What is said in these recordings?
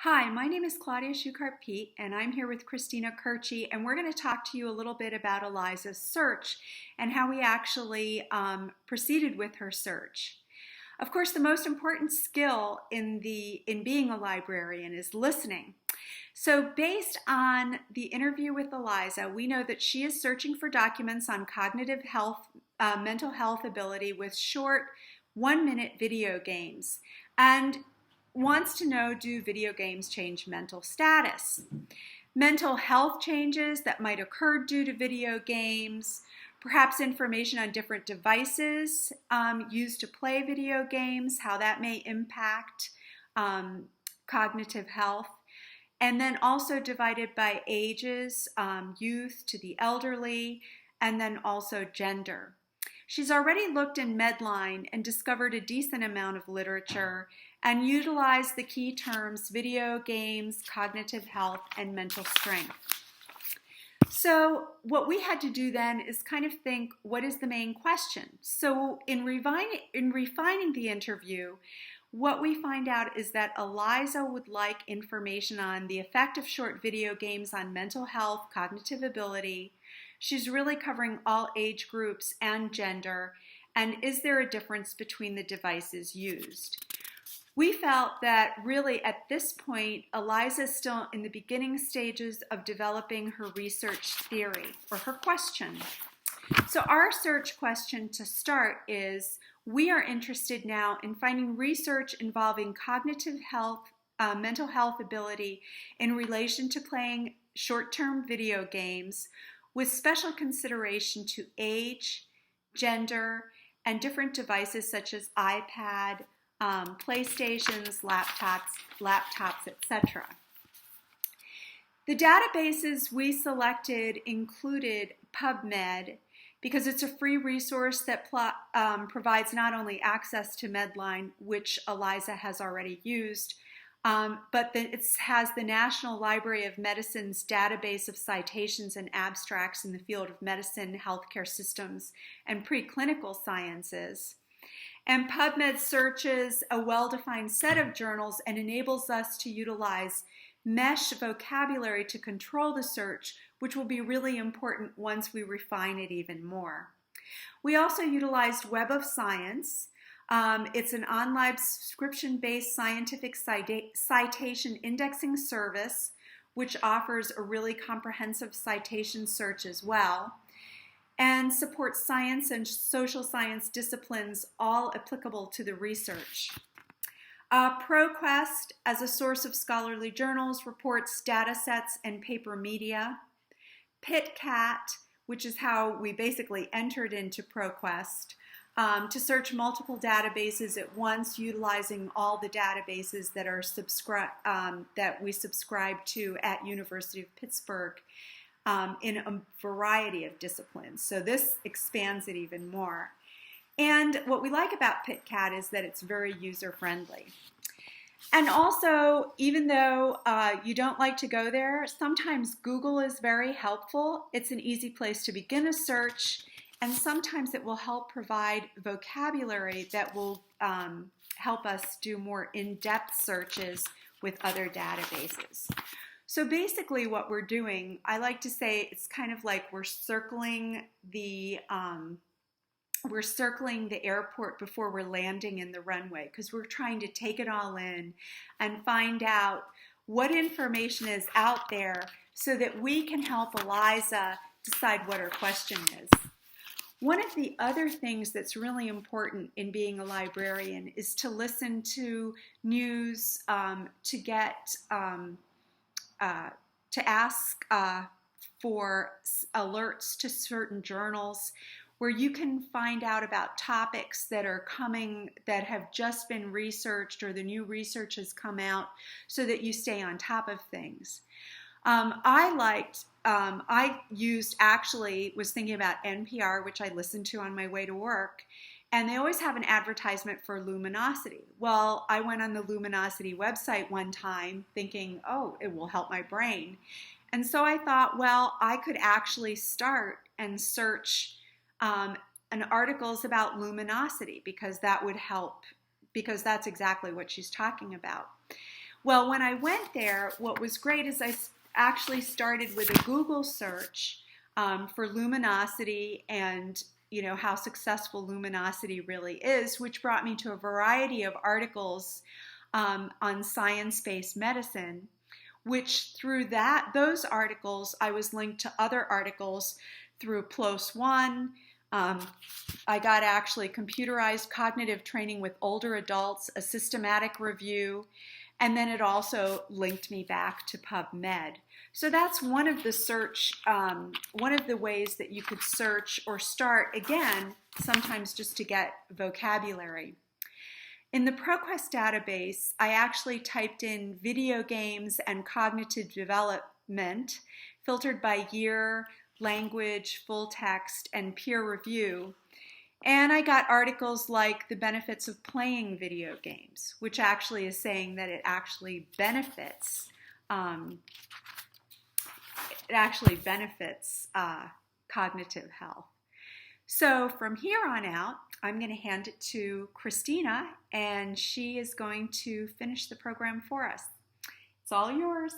Hi, my name is Claudia Schuchart-Peet, and I'm here with Christina Kirchie, and we're going to talk to you a little bit about Eliza's search and how we actually proceeded with her search. Of course, the most important skill in being a librarian is listening. So based on the interview with Eliza, we know that she is searching for documents on cognitive health, mental health ability with short 1-minute video games, and wants to know, do video games change mental status? Mental health changes that might occur due to video games, perhaps information on different devices used to play video games, how that may impact cognitive health, and then also divided by ages, youth to the elderly, and then also gender. She's already looked in Medline and discovered a decent amount of literature and utilized the key terms video games, cognitive health, and mental strength. So what we had to do then is kind of think, what is the main question? So in refining the interview, what we find out is that Eliza would like information on the effect of short video games on mental health, cognitive ability. She's really covering all age groups and gender, and is there a difference between the devices used? We felt that really at this point, Eliza is still in the beginning stages of developing her research theory or her question. So our search question to start is, we are interested now in finding research involving cognitive health, mental health ability in relation to playing short-term video games with special consideration to age, gender, and different devices such as iPad, PlayStations, laptops, etc. The databases we selected included PubMed because it's a free resource that provides not only access to Medline, which Eliza has already used, but it has the National Library of Medicine's database of citations and abstracts in the field of medicine, healthcare systems, and preclinical sciences. And PubMed searches a well-defined set of journals and enables us to utilize mesh vocabulary to control the search, which will be really important once we refine it even more. We also utilized Web of Science. It's an online subscription-based scientific citation indexing service, which offers a really comprehensive citation search as well, and supports science and social science disciplines, all applicable to the research. ProQuest, as a source of scholarly journals, reports data sets and paper media. PitCat, which is how we basically entered into ProQuest, to search multiple databases at once, utilizing all the databases that are that we subscribe to at University of Pittsburgh in a variety of disciplines. So this expands it even more. And what we like about PitCat is that it's very user-friendly. And also, even though you don't like to go there, sometimes Google is very helpful. It's an easy place to begin a search, and sometimes it will help provide vocabulary that will help us do more in-depth searches with other databases. So basically what we're doing, I like to say it's kind of like we're circling the airport before we're landing in the runway, because we're trying to take it all in and find out what information is out there so that we can help Eliza decide what her question is. One of the other things that's really important in being a librarian is to listen to news, to ask for alerts to certain journals where you can find out about topics that are coming, that have just been researched, or the new research has come out, so that you stay on top of things. I was thinking about NPR, which I listened to on my way to work, and they always have an advertisement for Luminosity. Well, I went on the Luminosity website one time thinking, oh, it will help my brain. And so I thought, well, I could actually start and search an articles about luminosity, because that would help, because that's exactly what she's talking about. Well, when I went there, what was great is actually started with a Google search for luminosity and how successful luminosity really is, which brought me to a variety of articles on science-based medicine, which through those articles, I was linked to other articles through PLOS One. I got actually computerized cognitive training with older adults, a systematic review, and then it also linked me back to PubMed. So that's one of the ways that you could search or start, again, sometimes just to get vocabulary. In the ProQuest database, I actually typed in video games and cognitive development, filtered by year, language, full text, and peer review. And I got articles like the benefits of playing video games, which actually is saying that it actually benefits cognitive health. So from here on out, I'm going to hand it to Christina, and she is going to finish the program for us. It's all yours.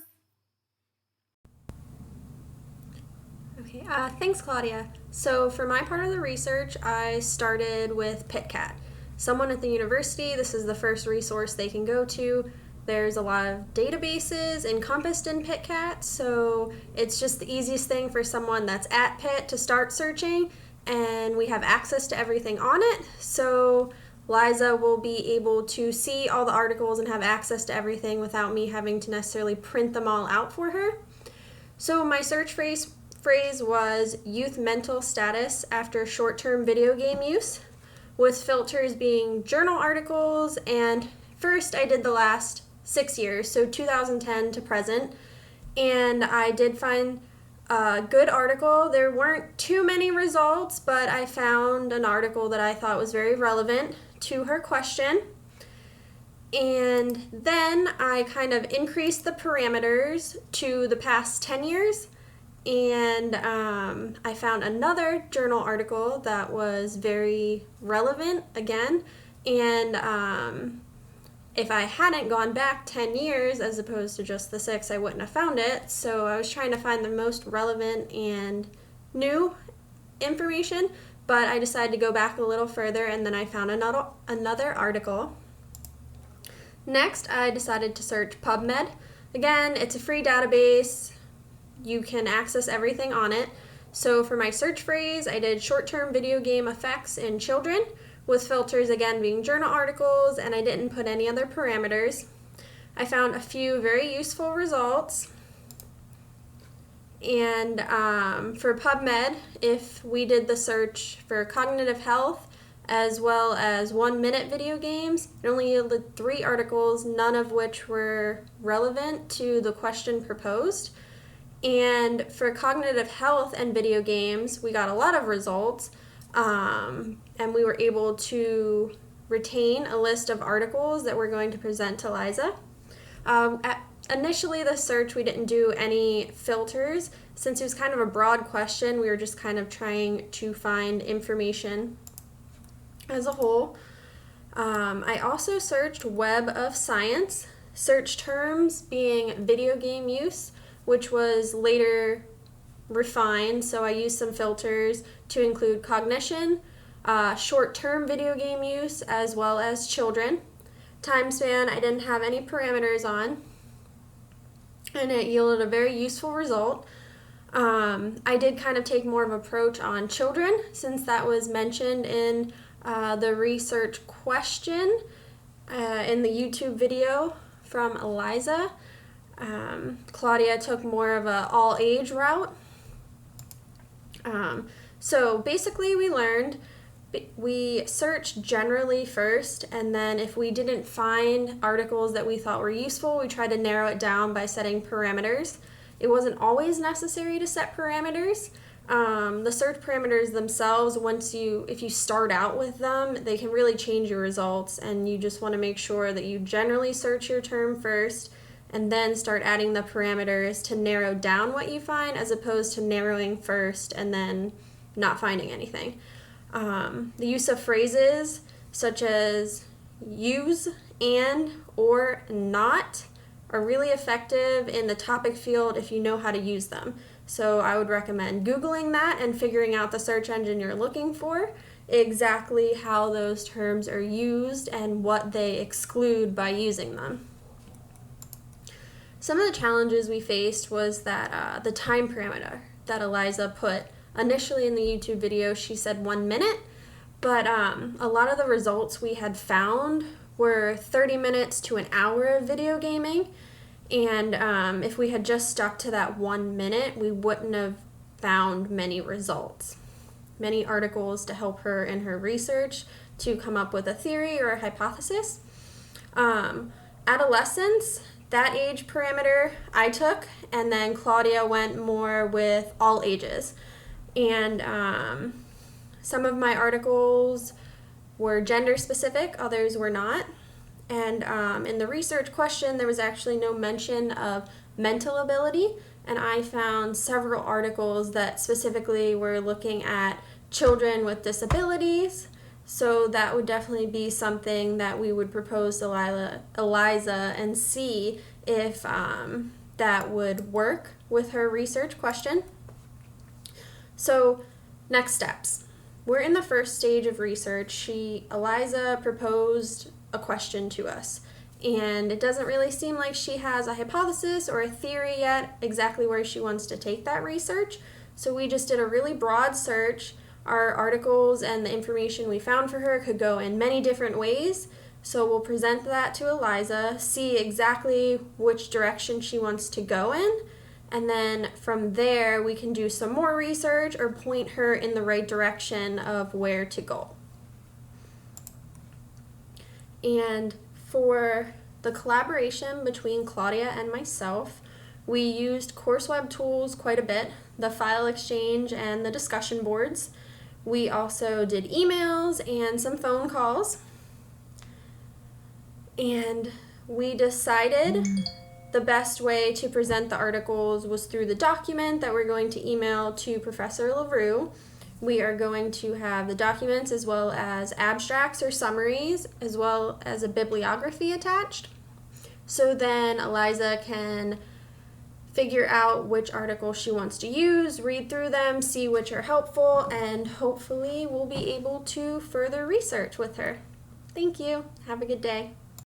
Okay, thanks, Claudia. So for my part of the research, I started with PitCat. Someone at the university, this is the first resource they can go to. There's a lot of databases encompassed in PitCat, so it's just the easiest thing for someone that's at Pitt to start searching, and we have access to everything on it. So Liza will be able to see all the articles and have access to everything without me having to necessarily print them all out for her. So my search phrase was youth mental status after short-term video game use, with filters being journal articles, and first I did the last 6 years, so 2010 to present, and I did find a good article. There weren't too many results, but I found an article that I thought was very relevant to her question. And then I kind of increased the parameters to the past 10 years, and I found another journal article that was very relevant again, and if I hadn't gone back 10 years as opposed to just the 6, I wouldn't have found it. So I was trying to find the most relevant and new information, but I decided to go back a little further, and then I found another article. Next, I decided to search PubMed. Again, it's a free database. You can access everything on it. So for my search phrase, I did short-term video game effects in children, with filters again being journal articles, and I didn't put any other parameters. I found a few very useful results. And for PubMed, if we did the search for cognitive health as well as 1-minute video games, it only yielded 3 articles, none of which were relevant to the question proposed. And for cognitive health and video games, we got a lot of results. And we were able to retain a list of articles that we're going to present to Liza. Initially, the search, we didn't do any filters. Since it was kind of a broad question, we were just kind of trying to find information as a whole. I also searched Web of Science, search terms being video game use, which was later refined, so I used some filters to include cognition, short-term video game use, as well as children. Time span, I didn't have any parameters on, and it yielded a very useful result. I did kind of take more of an approach on children, since that was mentioned in the research question in the YouTube video from Eliza. Claudia took more of a all-age route. So basically we searched generally first, and then if we didn't find articles that we thought were useful, we tried to narrow it down by setting parameters. It wasn't always necessary to set parameters. The search parameters themselves, if you start out with them, they can really change your results, and you just want to make sure that you generally search your term first and then start adding the parameters to narrow down what you find, as opposed to narrowing first and then not finding anything. The use of phrases such as use, and, or, not are really effective in the topic field if you know how to use them. So I would recommend Googling that and figuring out the search engine you're looking for, exactly how those terms are used and what they exclude by using them. Some of the challenges we faced was that the time parameter that Eliza put initially in the YouTube video, she said 1 minute, but a lot of the results we had found were 30 minutes to an hour of video gaming, and if we had just stuck to that 1 minute, we wouldn't have found many results, many articles to help her in her research to come up with a theory or a hypothesis. Adolescence, that age parameter I took, and then Claudia went more with all ages. And some of my articles were gender specific, others were not. And in the research question, there was actually no mention of mental ability, and I found several articles that specifically were looking at children with disabilities. So that would definitely be something that we would propose to Eliza and see if that would work with her research question. So next steps. We're in the first stage of research. Eliza proposed a question to us, and it doesn't really seem like she has a hypothesis or a theory yet exactly where she wants to take that research. So we just did a really broad search. Our articles and the information we found for her could go in many different ways. So we'll present that to Eliza, see exactly which direction she wants to go in, and then from there we can do some more research or point her in the right direction of where to go. And for the collaboration between Claudia and myself, we used CourseWeb tools quite a bit, the file exchange and the discussion boards. We also did emails and some phone calls. And we decided the best way to present the articles was through the document that we're going to email to Professor LaRue. We are going to have the documents as well as abstracts or summaries, as well as a bibliography attached. So then Eliza can figure out which articles she wants to use, read through them, see which are helpful, and hopefully we'll be able to further research with her. Thank you. Have a good day.